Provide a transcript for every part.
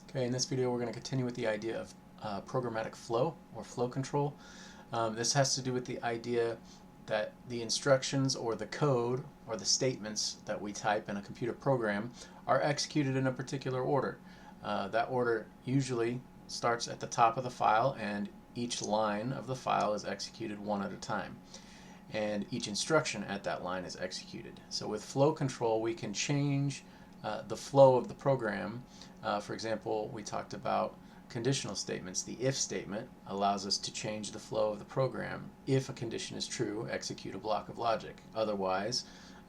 Okay, in this video we're going to continue with the idea of programmatic flow or flow control. This has to do with the idea that the instructions or the code or the statements that we type in a computer program are executed in a particular order. That order usually starts at the top of the file, and each line of the file is executed one at a time. And each instruction at that line is executed. So with flow control we can change the flow of the program. For example, we talked about conditional statements. The if statement allows us to change the flow of the program. If a condition is true, execute a block of logic. Otherwise,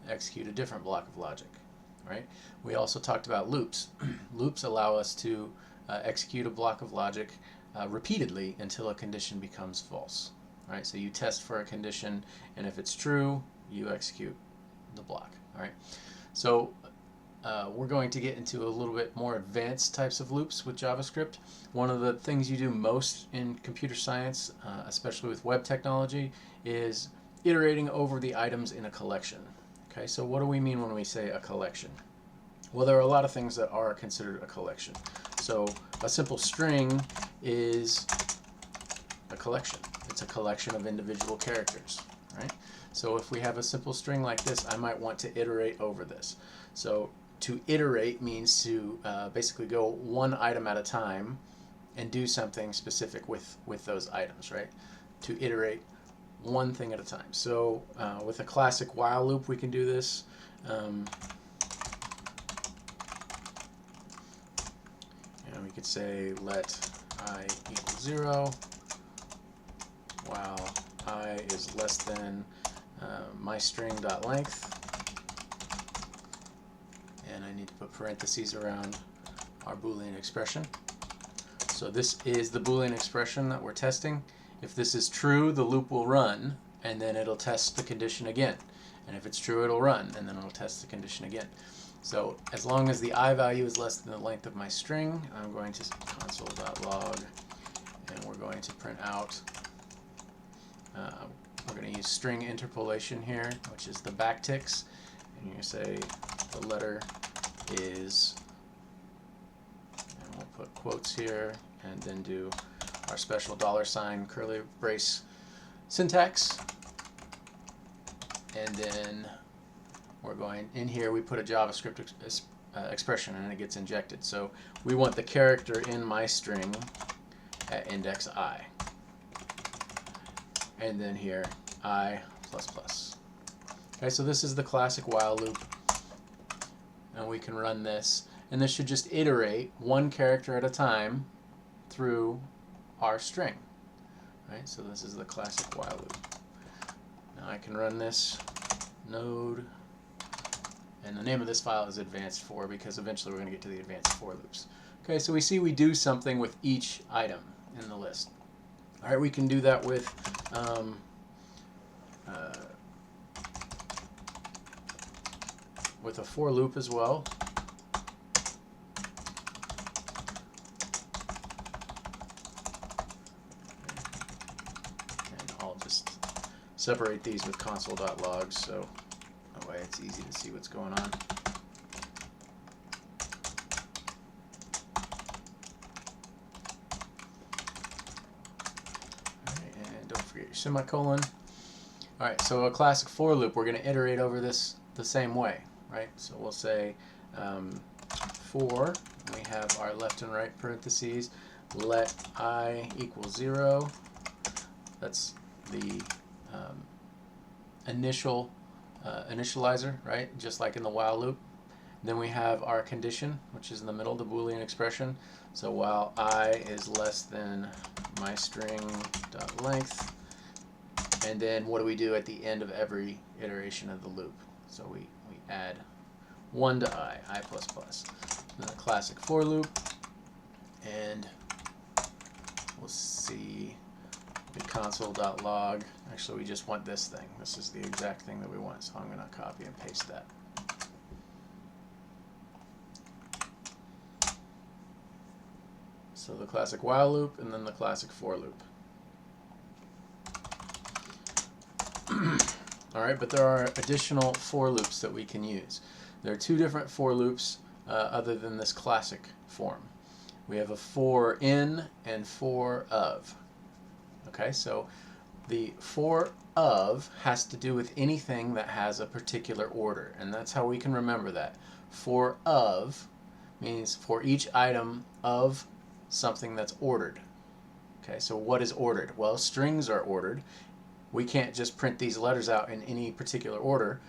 execute a different block of logic. Right? We also talked about loops. Loops allow us to execute a block of logic repeatedly until a condition becomes false. Right? So you test for a condition, and if it's true, you execute the block. All right? So we're going to get into a little bit more advanced types of loops with JavaScript. One of the things you do most in computer science, especially with web technology, is iterating over the items in a collection. Okay, so what do we mean when we say a collection? Well, there are a lot of things that are considered a collection. So a simple string is a collection. It's a collection of individual characters, right? So if we have a simple string like this, I might want to iterate over this. So to iterate means to basically go one item at a time and do something specific with those items, right? To iterate one thing at a time. So with a classic while loop, we can do this. And we could say let I equal 0 while I is less than my string.length. And I need to put parentheses around our Boolean expression. So this is the Boolean expression that we're testing. If this is true, the loop will run, and then it'll test the condition again. And if it's true, it'll run, and then it'll test the condition again. So as long as the I value is less than the length of my string, I'm going to console.log, and we're going to print out, we're going to use string interpolation here, which is the backticks, and you're going to say the letter is, and we'll put quotes here, and then do our special $, curly brace syntax, and then we're going in here, we put a JavaScript expression and it gets injected. So we want the character in my string at index I, and then here I++. Okay, so this is the classic while loop, and we can run this, and this should just iterate one character at a time through our string. Right? So this is the classic while loop. Now I can run this node, and the name of this file is advanced for, because eventually we're going to get to the advanced for loops. Okay, so we see we do something with each item in the list. All right, we can do that with a for loop as well. And I'll just separate these with console.log, so that way it's easy to see what's going on. Alright, and don't forget your semicolon. Alright, so a classic for loop, we're going to iterate over this the same way. Right, so we'll say for, we have our left and right parentheses, let I equal 0. That's the initializer, right? Just like in the while loop. Then we have our condition, which is in the middle, the Boolean expression. So while I is less than my string.length, and then what do we do at the end of every iteration of the loop? So we add 1 to I++. Then a classic for loop, and we'll see the console.log. Actually, we just want this thing. This is the exact thing that we want, so I'm going to copy and paste that. So the classic while loop, and then the classic for loop. Alright, but there are additional for loops that we can use. There are two different for loops other than this classic form. We have a for in and for of. Okay, so the for of has to do with anything that has a particular order, and that's how we can remember that. For of means for each item of something that's ordered. Okay, so what is ordered? Well, strings are ordered. We can't just print these letters out in any particular order.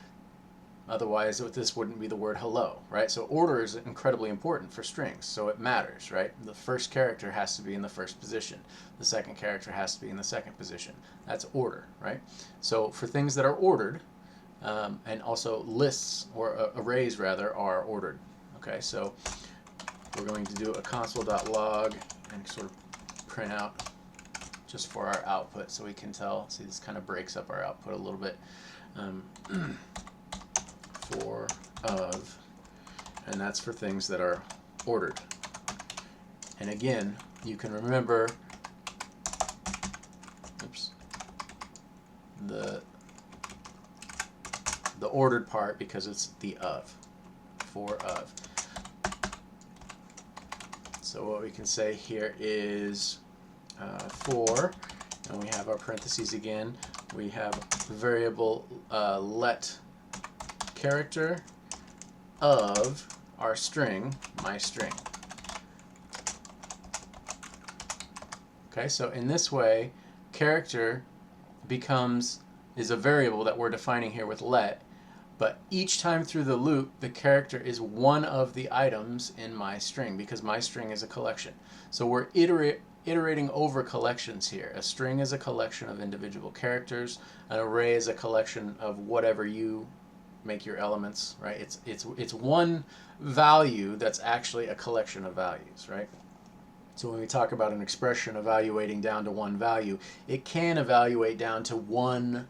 Otherwise, this wouldn't be the word hello, right? So order is incredibly important for strings, so it matters, right? The first character has to be in the first position. The second character has to be in the second position. That's order, right? So for things that are ordered, and also lists, or arrays rather, are ordered. Okay, so we're going to do a console.log and sort of print out just for our output so we can tell. See, this kind of breaks up our output a little bit. For of, and that's for things that are ordered. And again, you can remember the ordered part because it's the of, for of. So what we can say here is for, and we have our parentheses again. We have variable let character of our string, my string. Okay, so in this way, character is a variable that we're defining here with let, but each time through the loop, the character is one of the items in my string because my string is a collection. So we're iterating over collections here. A string is a collection of individual characters. An array is a collection of whatever you make your elements, right? It's one value that's actually a collection of values, right? So when we talk about an expression evaluating down to one value, it can evaluate down to one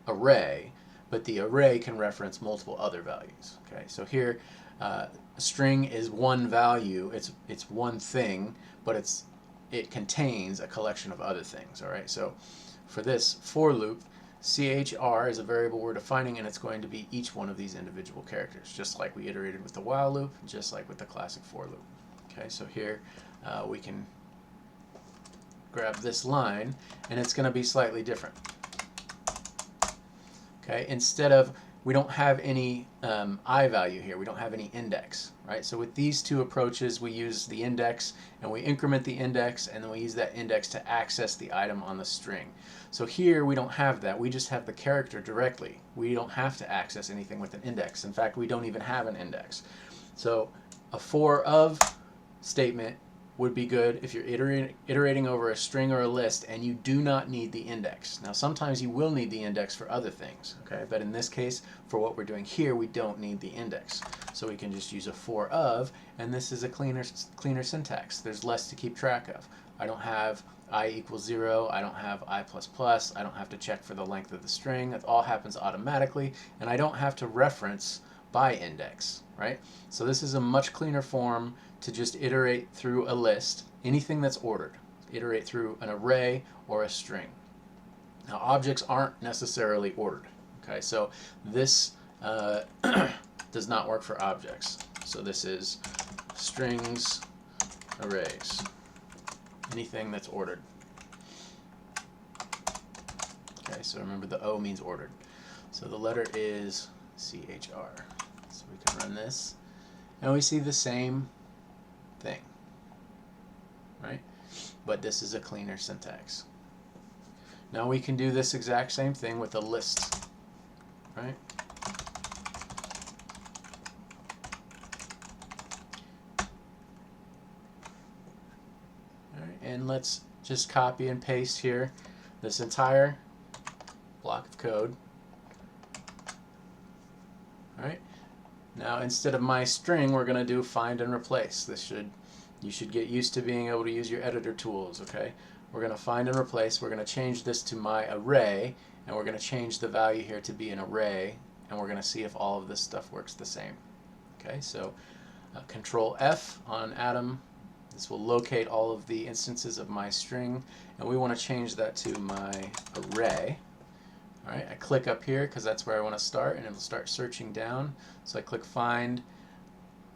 array, but the array can reference multiple other values. Okay, so here a string is one value, it's one thing, but it contains a collection of other things. All right, so for this for loop, CHR is a variable we're defining, and it's going to be each one of these individual characters, just like we iterated with the while loop, just like with the classic for loop. Okay, so here we can grab this line, and it's going to be slightly different. Okay, instead of, we don't have any I value here, we don't have any index, right? So with these two approaches, we use the index, and we increment the index, and then we use that index to access the item on the string. So here we don't have that, we just have the character directly. We don't have to access anything with an index. In fact, we don't even have an index. So a for of statement would be good if you're iterating over a string or a list and you do not need the index. Now sometimes you will need the index for other things, okay? But in this case, for what we're doing here, we don't need the index. So we can just use a for of, and this is a cleaner syntax. There's less to keep track of. I don't have I equals 0, I don't have I++, I don't have to check for the length of the string. It all happens automatically, and I don't have to reference by index, right? So this is a much cleaner form to just iterate through a list, anything that's ordered. Iterate through an array or a string. Now objects aren't necessarily ordered, okay? So this does not work for objects. So this is strings, arrays, anything that's ordered. Okay, so remember the O means ordered. So the letter is CHR. So we can run this, and we see the same thing, right? But this is a cleaner syntax. Now we can do this exact same thing with a list, right? All right, and let's just copy and paste here this entire block of code. All right. Now instead of my string, we're going to do find and replace. You should get used to being able to use your editor tools, okay? We're going to find and replace. We're going to change this to my array, and we're going to change the value here to be an array, and we're going to see if all of this stuff works the same. Okay, so Control F on Atom. This will locate all of the instances of my string, and we want to change that to my array. All right, I click up here because that's where I want to start, and it'll start searching down. So I click find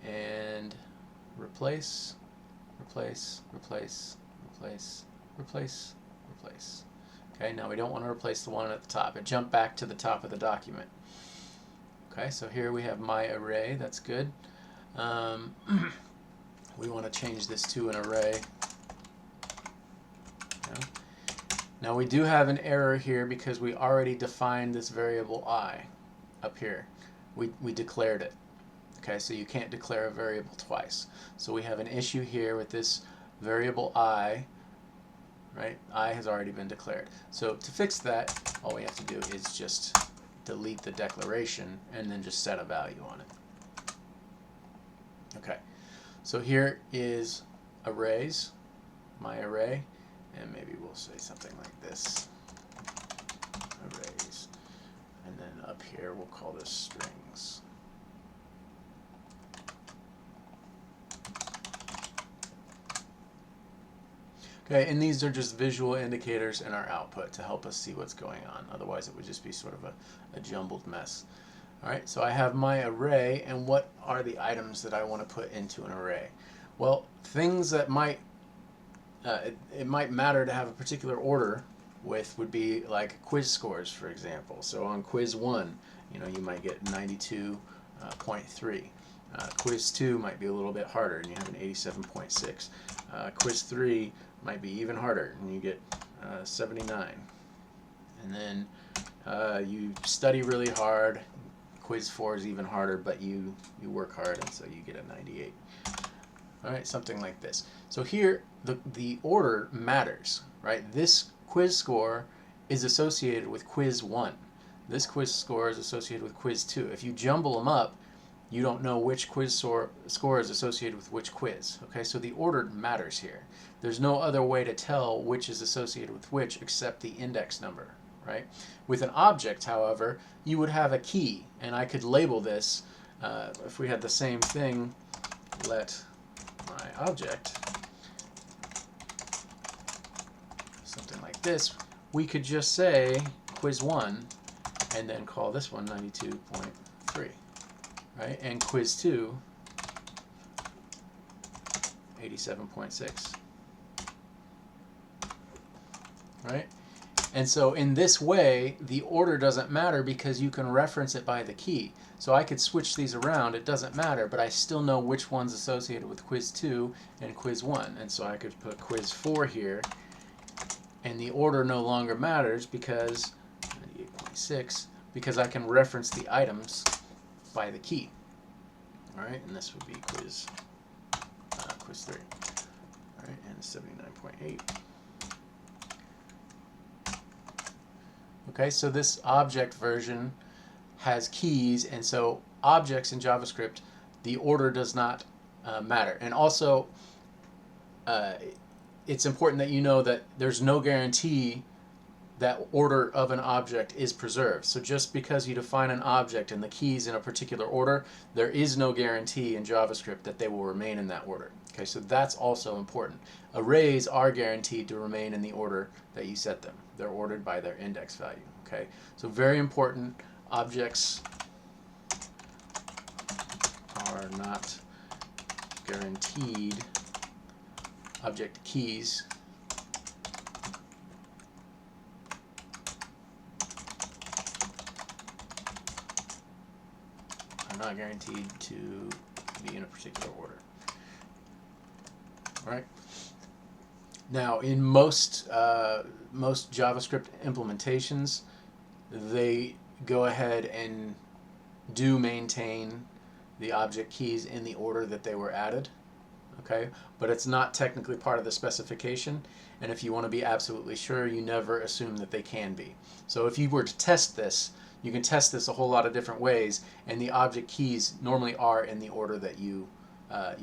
and replace, replace, replace, replace, replace, replace. Okay, now we don't want to replace the one at the top. It jumped back to the top of the document. Okay, so here we have my array. That's good. We want to change this to an array. Okay. Now we do have an error here because we already defined this variable I up here. We declared it. Okay, so you can't declare a variable twice. So we have an issue here with this variable I, right? I has already been declared. So to fix that, all we have to do is just delete the declaration and then just set a value on it. Okay, so here is arrays, my array, and maybe we'll say something like this, arrays, and then up here we'll call this strings. Okay, and these are just visual indicators in our output to help us see what's going on. Otherwise, it would just be sort of a jumbled mess. All right, so I have my array, and what are the items that I want to put into an array? Well, things that might it might matter to have a particular order with would be like quiz scores, for example. So on quiz 1, you might get 92.3. Quiz 2 might be a little bit harder, and you have an 87.6. Quiz 3 might be even harder, and you get 79. And then you study really hard. Quiz 4 is even harder, but you work hard, and so you get a 98. All right, something like this. So here, the order matters, right? This quiz score is associated with quiz 1. This quiz score is associated with quiz 2. If you jumble them up, you don't know which quiz score is associated with which quiz. Okay, so the order matters here. There's no other way to tell which is associated with which except the index number, right? With an object, however, you would have a key, and I could label this, if we had the same thing, let my object, something like this, we could just say quiz 1 and then call this one 92.3. Right, and quiz 2, 87.6. Right, and so in this way, the order doesn't matter because you can reference it by the key. So I could switch these around; it doesn't matter, but I still know which one's associated with quiz 2 and quiz 1. And so I could put quiz 4 here, and the order no longer matters because 98.6, because I can reference the items by the key. All right, and this would be quiz 3. All right, and 79.8. Okay, so this object version has keys, and so objects in JavaScript, the order does not matter. And also, it's important that you know that there's no guarantee that order of an object is preserved. So just because you define an object and the keys in a particular order, there is no guarantee in JavaScript that they will remain in that order. Okay, so that's also important. Arrays are guaranteed to remain in the order that you set them. They're ordered by their index value. Okay, so very important. Objects are not guaranteed. Object keys not guaranteed to be in a particular order. All right. Now, in most JavaScript implementations, they go ahead and do maintain the object keys in the order that they were added. Okay, but it's not technically part of the specification, and if you want to be absolutely sure, you never assume that they can be. So if you were to test this, you can test this a whole lot of different ways, and the object keys normally are in the order that you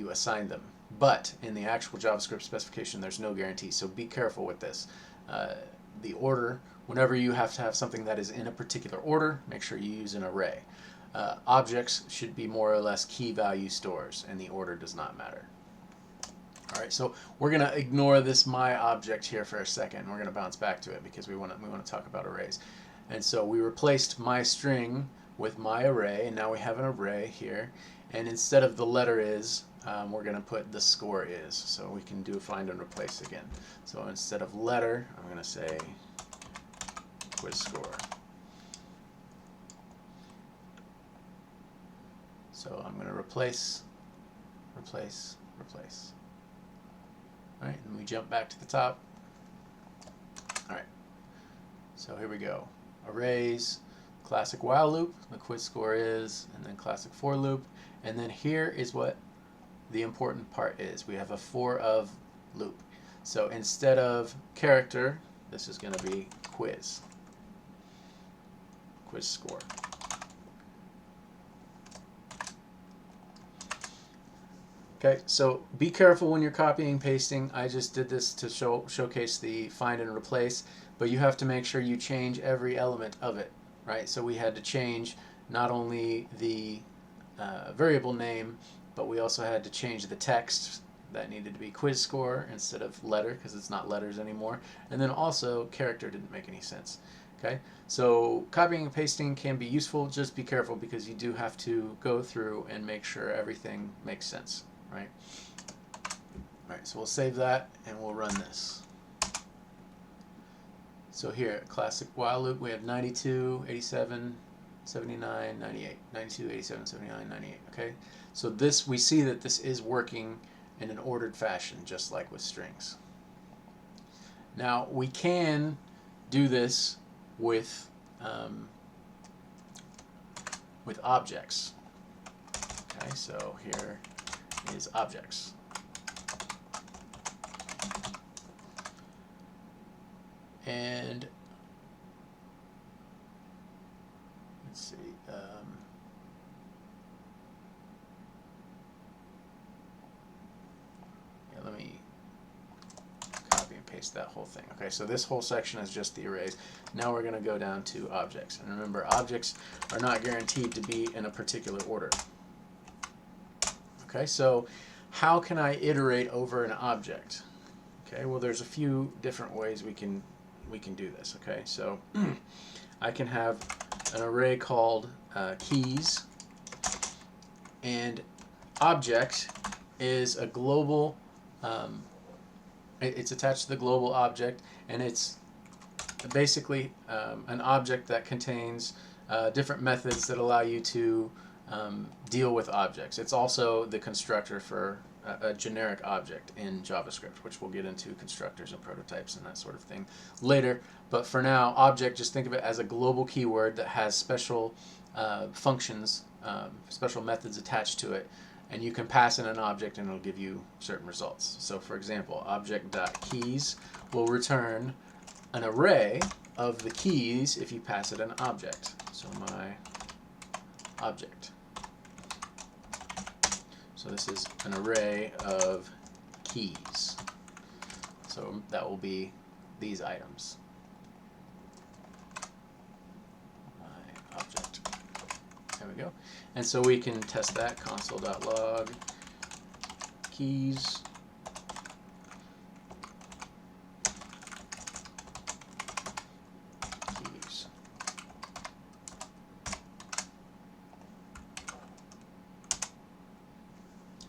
assign them. But in the actual JavaScript specification, there's no guarantee, so be careful with this. The order, whenever you have to have something that is in a particular order, make sure you use an array. Objects should be more or less key value stores, and the order does not matter. All right, so we're going to ignore this my object here for a second. We're going to bounce back to it because we want to talk about arrays. And so we replaced my string with my array, and now we have an array here. And instead of the letter is, we're going to put the score is. So we can do find and replace again. So instead of letter, I'm going to say quiz score. So I'm going to replace. All right, and we jump back to the top. All right, so here we go. Arrays, classic while loop, the quiz score is, and then classic for loop. And then here is what the important part is. We have a for of loop. So instead of character, this is going to be quiz score. Okay, so be careful when you're copying and pasting. I just did this to showcase the find and replace, but you have to make sure you change every element of it, right? So we had to change not only the variable name, but we also had to change the text. That needed to be quiz score instead of letter, because it's not letters anymore. And then also character didn't make any sense. Okay, so copying and pasting can be useful. Just be careful, because you do have to go through and make sure everything makes sense. Right. All right, so we'll save that and we'll run this. So here, classic while loop, we have 92, 87, 79, 98. 92, 87, 79, 98. Okay, so this, we see that this is working in an ordered fashion, just like with strings. Now we can do this with objects. Okay, so here is objects. And let's see. Let me copy and paste that whole thing. Okay, so this whole section is just the arrays. Now we're going to go down to objects. And remember, objects are not guaranteed to be in a particular order. Okay, so how can I iterate over an object? Okay, well, there's a few different ways we can do this. Okay, so I can have an array called keys, and object is a global. It's attached to the global object, and it's basically an object that contains different methods that allow you to deal with objects. It's also the constructor for a generic object in JavaScript, which we'll get into constructors and prototypes and that sort of thing later. But for now, object, just think of it as a global keyword that has special functions, special methods attached to it, and you can pass in an object and it'll give you certain results. So for example, object.keys will return an array of the keys if you pass it an object. So my object. So this is an array of keys. So that will be these items. My object. There we go. And so we can test that, console.log keys.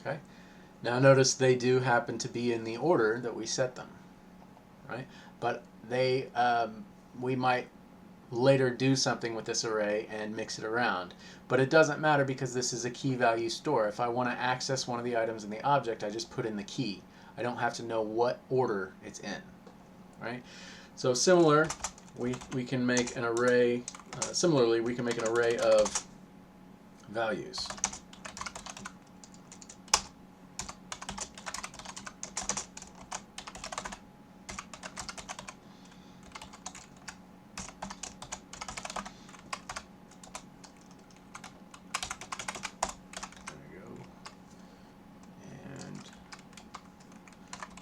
Okay. Now notice they do happen to be in the order that we set them, right? But they, we might later do something with this array and mix it around. But it doesn't matter, because this is a key value store. If I want to access one of the items in the object, I just put in the key. I don't have to know what order it's in, right? So similar, we can make an array. Similarly, we can make an array of values.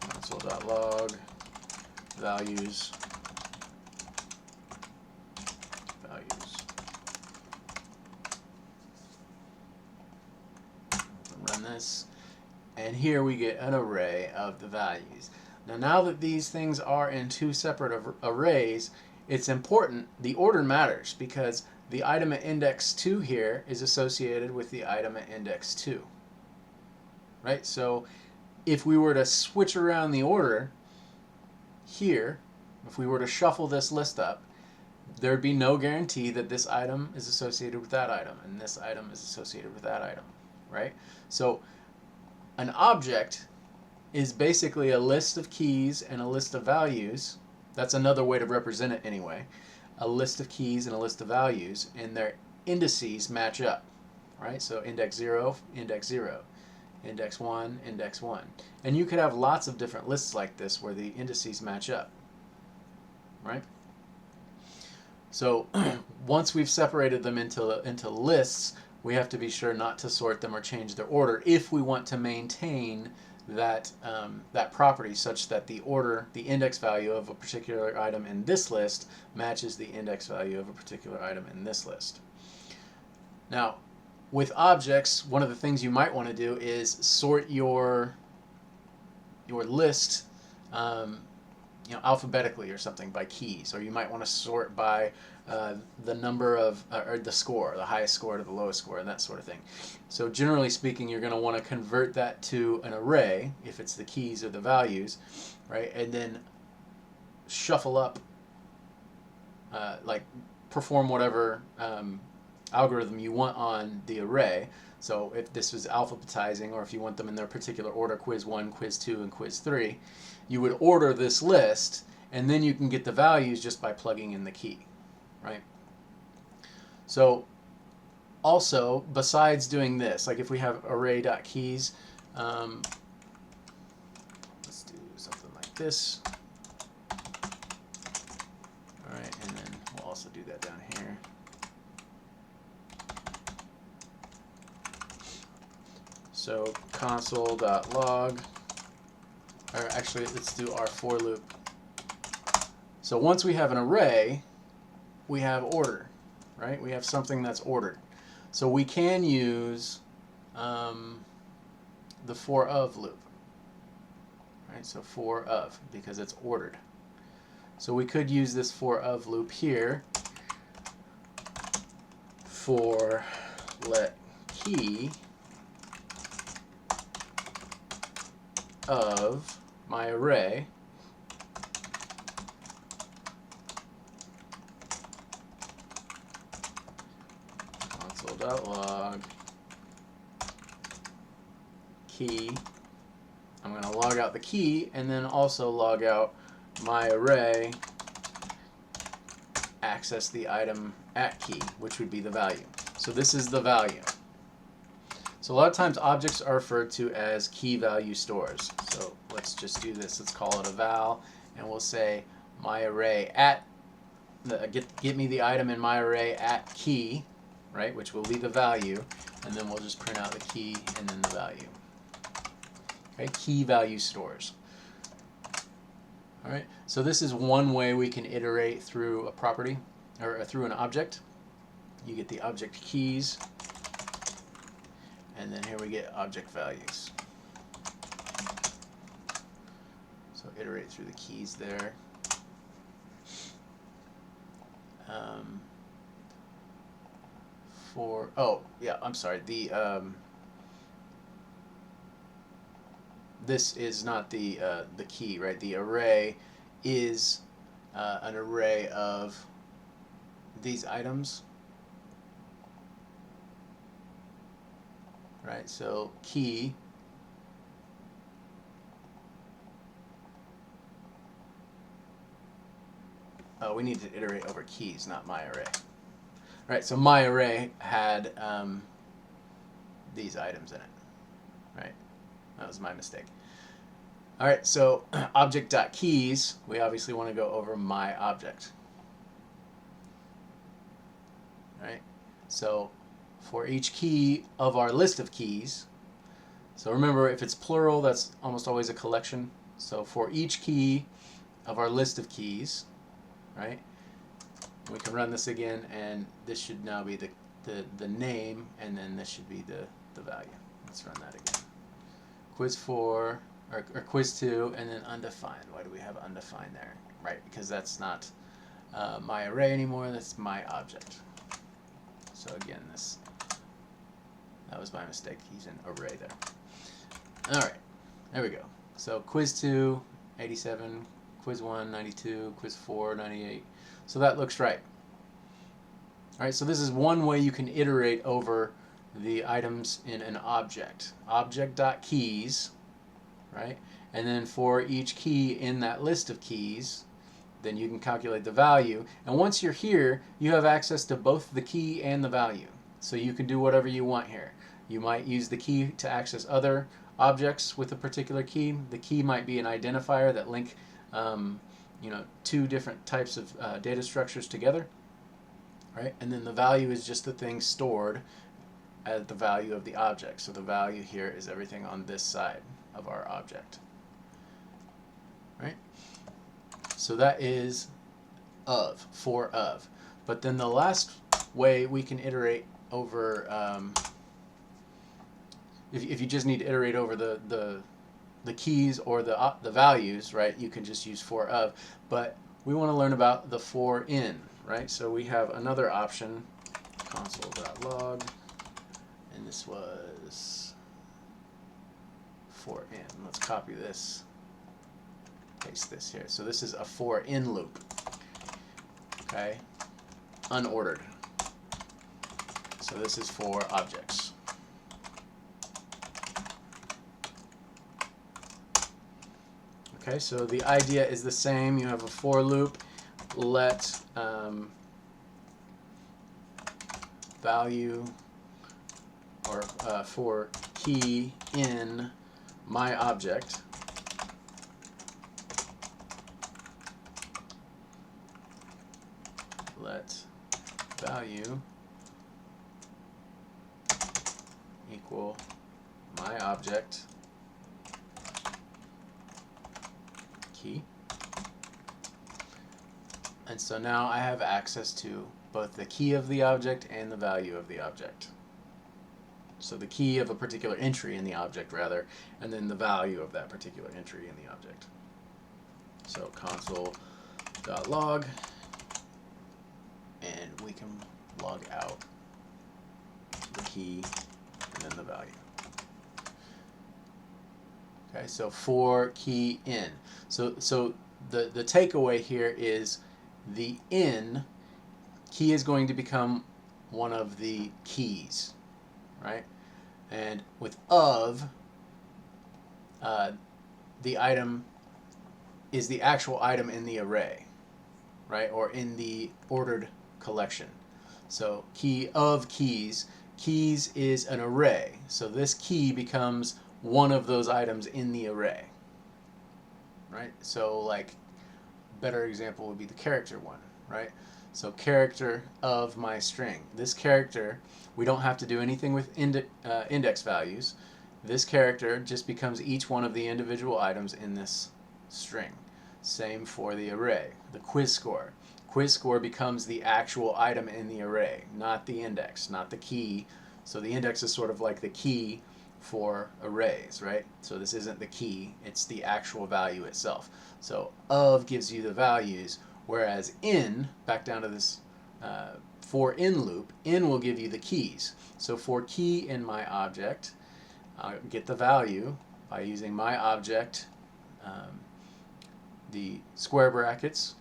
Console.log values. Run this, and here we get an array of the values. Now that these things are in two separate arrays, it's important. The order matters, because the item at index 2 here is associated with the item at index 2. right? So if we were to switch around the order here, if we were to shuffle this list up, there'd be no guarantee that this item is associated with that item and this item is associated with that item, right? So an object is basically a list of keys and a list of values. That's another way to represent it anyway. A list of keys and a list of values, and their indices match up, right? So index 0, index 0, index 1, index 1. And you could have lots of different lists like this where the indices match up, right? So once we've separated them into lists, we have to be sure not to sort them or change their order if we want to maintain that that property such that the order, the index value of a particular item in this list matches the index value of a particular item in this list. Now, with objects, one of the things you might want to do is sort your list alphabetically or something by keys, or you might want to sort by the number of or the score, the highest score to the lowest score, and that sort of thing. So generally speaking, you're going to want to convert that to an array if it's the keys or the values, right? And then shuffle up, like perform whatever algorithm you want on the array. So if this was alphabetizing, or if you want them in their particular order, quiz 1, quiz 2, and quiz 3, you would order this list, and then you can get the values just by plugging in the key, right? So also, besides doing this, like if we have array.keys, let's do something like this. All right, and then we'll also do that down here. So console.log, or actually let's do our for loop. So once we have an array, we have order, right? We have something that's ordered. So we can use the for of loop, right? So for of, because it's ordered. So we could use this for of loop here for let key of my array console.log key. I'm going to log out the key and then also log out my array access the item at key, which would be the value. So this is the value. So a lot of times objects are referred to as key value stores. So let's just do this. Let's call it a val, and we'll say my array at get me the item in my array at key, right, which will be the value, and then we'll just print out the key and then the value. Okay, key value stores. All right. So this is one way we can iterate through a property or through an object. You get the object keys. And then here we get object values. So iterate through the keys there. This is not the key, right? The array is an array of these items. Right, so key we need to iterate over keys, not my array. Right, so my array had these items in it. Right, that was my mistake. All right, so object.keys, we obviously want to go over my object. Right, so for each key of our list of keys, so remember if it's plural, that's almost always a collection. So for each key of our list of keys, right, we can run this again, and this should now be the name, and then this should be the value. Let's run that again. Quiz 4 or quiz 2, and then undefined. Why do we have undefined there? Right, because that's not my array anymore. That's my object. So again, that was my mistake. He's an array there. All right, there we go. So quiz 2, 87, quiz 1, 92, quiz 4, 98. So that looks right. All right, so this is one way you can iterate over the items in an object. Object.keys, right? And then for each key in that list of keys, then you can calculate the value. And once you're here, you have access to both the key and the value. So you can do whatever you want here. You might use the key to access other objects with a particular key. The key might be an identifier that link two different types of data structures together. Right? And then the value is just the thing stored at the value of the object. So the value here is everything on this side of our object. Right? So that is for of. But then the last way we can iterate over, if you just need to iterate over the keys or the values, right, you can just use for of. But we want to learn about the for in, right? So we have another option, console.log, and this was for in. Let's copy this, paste this here. So this is a for in loop, okay, unordered. So this is for objects. Okay, so the idea is the same. You have a for loop. Let value or for key in my object let value equal my object key. And so now I have access to both the key of the object and the value of the object. So the key of a particular entry in the object, rather, and then the value of that particular entry in the object. So console.log, and we can log out the key and then the value. Okay, so for key in. So the takeaway here is the in key is going to become one of the keys, right? And with of, the item is the actual item in the array, right? Or in the ordered collection. So key of keys. Keys is an array. So this key becomes one of those items in the array, right? So like, better example would be the character one, right? So character of my string. This character, we don't have to do anything with index values. This character just becomes each one of the individual items in this string. Same for the array. The quiz score. Quiz score becomes the actual item in the array, not the index, not the key. So the index is sort of like the key for arrays, right? So this isn't the key, it's the actual value itself. So of gives you the values, whereas in, back down to this for in loop, in will give you the keys. So for key in my object, I'll get the value by using my object, the square brackets,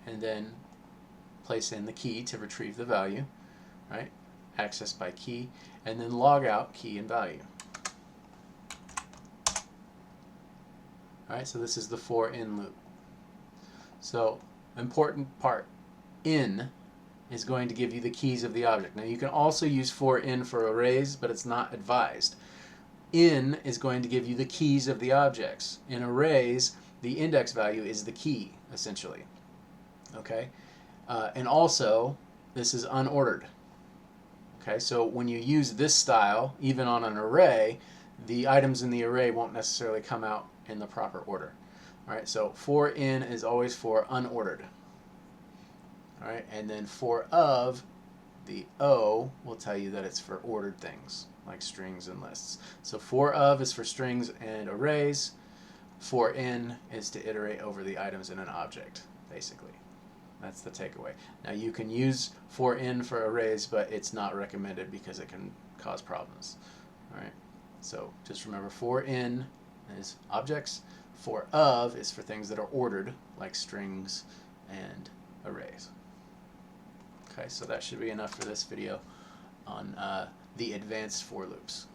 and then place in the key to retrieve the value, right? Access by key, and then log out key and value. Alright, so this is the for in loop. So, important part, in is going to give you the keys of the object. Now you can also use for in for arrays, but it's not advised. In is going to give you the keys of the objects. In arrays, the index value is the key, essentially. Okay? And also, this is unordered. Okay, so when you use this style, even on an array, the items in the array won't necessarily come out in the proper order. Alright, so for in is always for unordered. Alright, and then for of, the O will tell you that it's for ordered things, like strings and lists. So for of is for strings and arrays. For in is to iterate over the items in an object, basically. That's the takeaway. Now you can use for in for arrays, but it's not recommended because it can cause problems. All right. So just remember, for in is objects, for of is for things that are ordered, like strings and arrays. Okay, so that should be enough for this video on the advanced for loops.